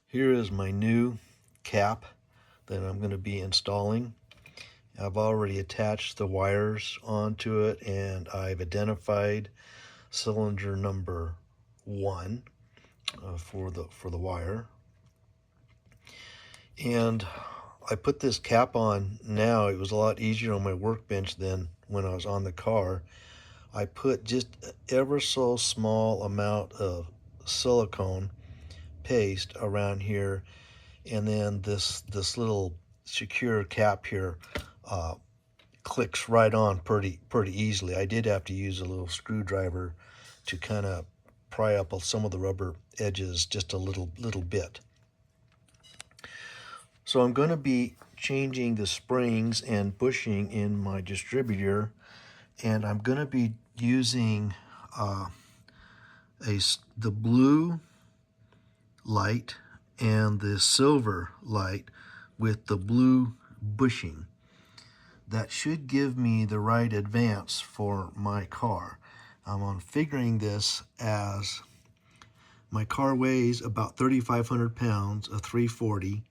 Here is my new cap that I'm going to be installing. I've already attached the wires onto it, and I've identified cylinder number 1 for the wire. And I put this cap on now. It was a lot easier on my workbench than when I was on the car. I put just ever so small amount of silicone paste around here, and then this little secure cap here clicks right on pretty easily. I did have to use a little screwdriver to kind of pry up some of the rubber edges just a little bit. So I'm going to be changing the springs and bushing in my distributor, and I'm going to be using the blue light and the silver light with the blue bushing. That should give me the right advance for my car. I'm figuring this as my car weighs about 3,500 pounds, a 340,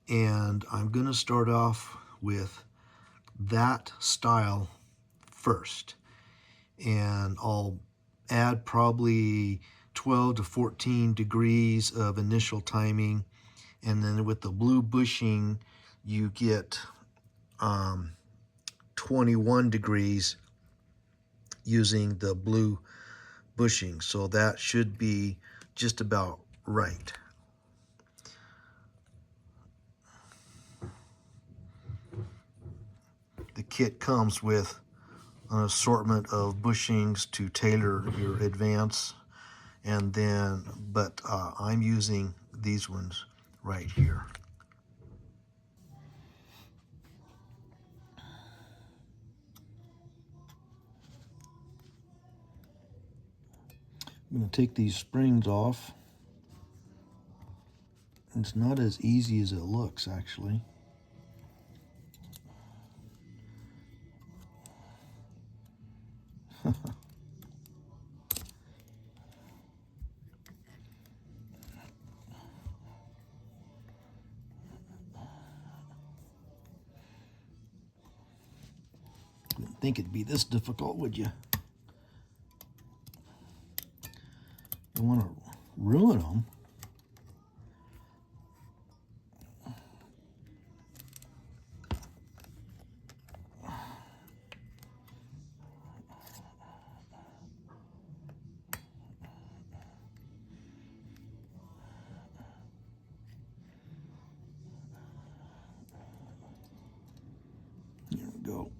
and I'm going to start off with that style first. And I'll add probably 12 to 14 degrees of initial timing, and then with the blue bushing you get 21 degrees using the blue bushing, so that should be just about right. The kit comes with an assortment of bushings to tailor your advance, and then I'm using these ones right here. I'm going to take these springs off. It's not as easy as it looks, actually. Didn't think it'd be this difficult, would you? You want to ruin them. There we go.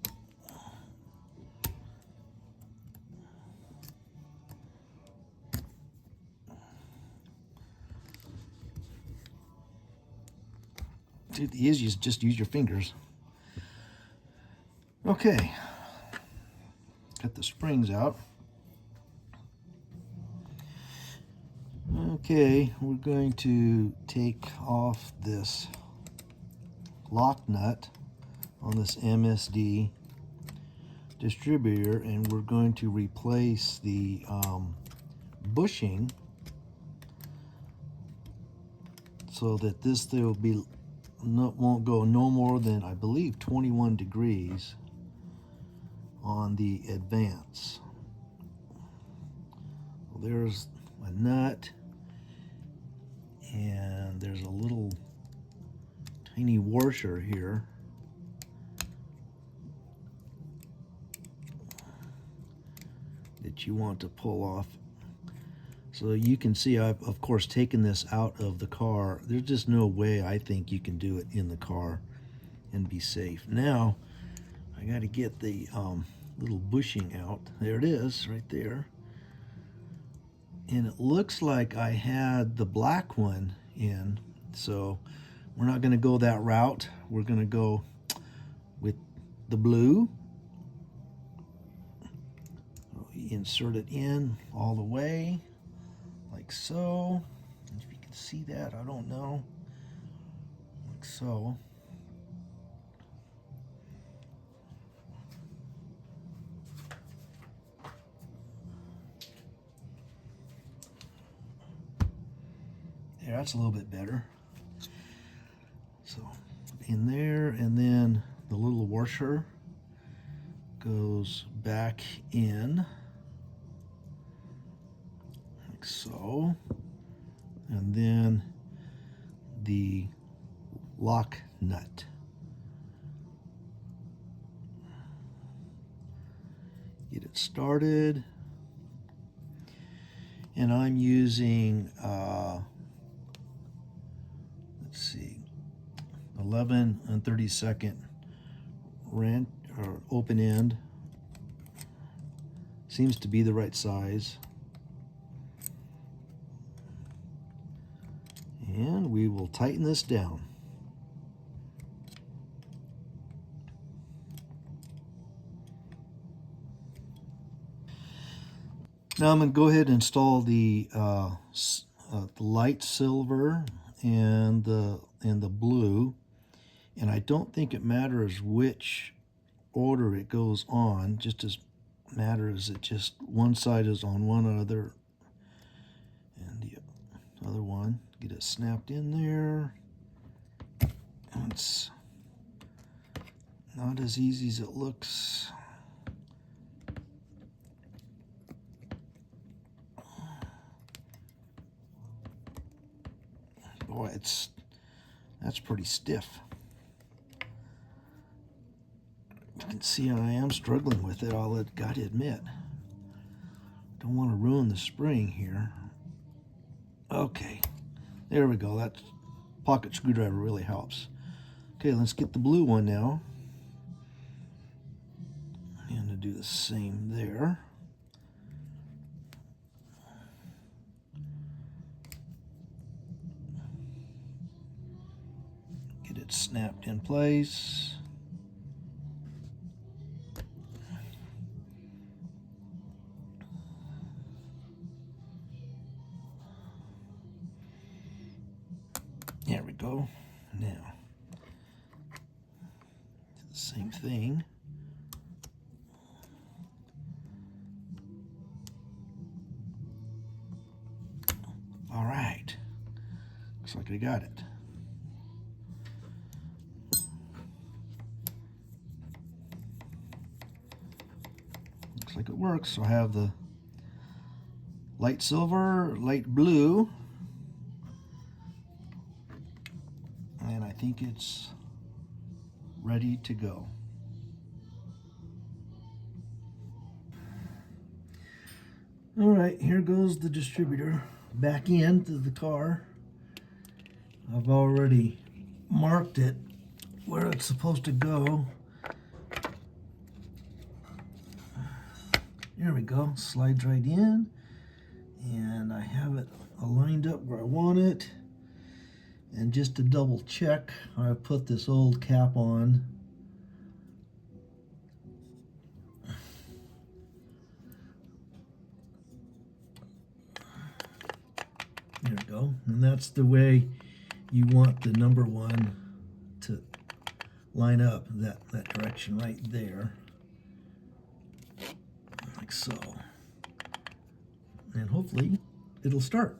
See, the easiest is just use your fingers. Okay, got the springs out. Okay, we're going to take off this lock nut on this MSD distributor, and we're going to replace the bushing so that this will be won't go no more than, I believe, 21 degrees on the advance. Well, there's a nut, and there's a little tiny washer here. That you want to pull off. So you can see I've of course taken this out of the car. There's just no way I think you can do it in the car and be safe. Now I got to get the little bushing out. There it is right there. And it looks like I had the black one in, so we're not going to go that route. We're going to go with the blue. Insert it in all the way, like so. If you can see that, I don't know. Like so. There, That's a little bit better. So in there, and then the little washer goes back in like so, and then the lock nut. Get it started, and I'm using let's see, 11 and 32nd wrench or open end. Seems to be the right size. And we will tighten this down. Now I'm going to go ahead and install the light silver and the blue, and I don't think it matters which order it goes on, just as matters it just one side is on one other and the other one. Get it snapped in there. It's not as easy as it looks. Boy, that's pretty stiff. You can see I am struggling with it, I'll gotta admit. Don't want to ruin the spring here. Okay, there we go. That pocket screwdriver really helps. Okay, let's get the blue one now. And to do the same there. Get it snapped in place. There we go. Now, do the same thing. All right. Looks like I got it. Looks like it works. So I have the light silver, light blue, and I think it's ready to go. All right, here goes the distributor back into the car. I've already marked it where it's supposed to go. There we go, slides right in, and I have it aligned up where I want it. And just to double check, I put this old cap on. There we go. And that's the way you want the number one to line up, that direction right there. Like so. And hopefully it'll start.